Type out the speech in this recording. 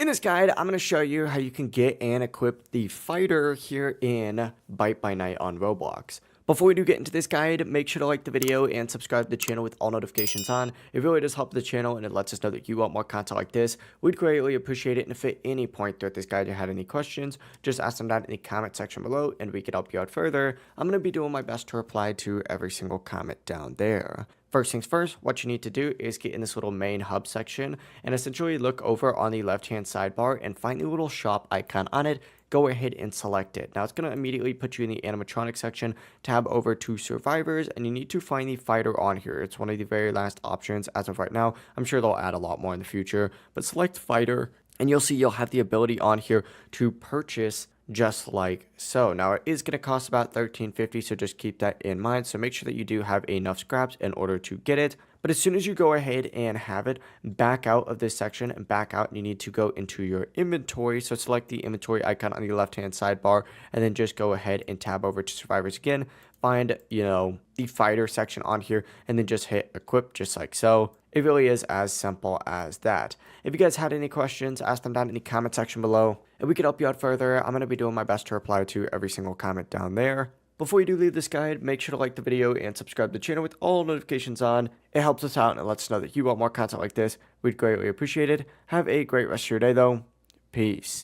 this guide, I'm going to show you how you can get and equip the fighter here in Bite By Night on Roblox. Before we do get into this guide, make sure to like the video and subscribe to the channel with all notifications on. It really does help the channel and it lets us know that you want more content like this. We'd greatly appreciate it, and if at any point throughout this guide you had any questions, just ask them down in the comment section below and we can help you out further. I'm going to be doing my best to reply to every single comment down there. First things first, what you need to do is get in this little main hub section and essentially look over on the left hand sidebar and find the little shop icon on it. Go ahead and select it. Now it's going to immediately put you in the animatronic section, tab over to survivors, and you need to find the fighter on here. It's one of the very last options as of right now. I'm sure they'll add a lot more in the future, but select fighter and you'll see you'll have the ability on here to purchase just like so. Now it is going to cost about $13.50, so just keep that in mind. So make sure that you do have enough scraps in order to get it. But as soon as you go ahead and have it, back out of this section and back out, and you need to go into your inventory. So select the inventory icon on the left hand sidebar and then just go ahead and tab over to survivors again. Find, the fighter section on here and then just hit equip just like so. It really is as simple as that. If you guys had any questions, ask them down in the comment section below and we can help you out further. I'm going to be doing my best to reply to every single comment down there. Before you do leave this guide, make sure to like the video and subscribe to the channel with all notifications on. It helps us out and it lets us know that you want more content like this. We'd greatly appreciate it. Have a great rest of your day though. Peace.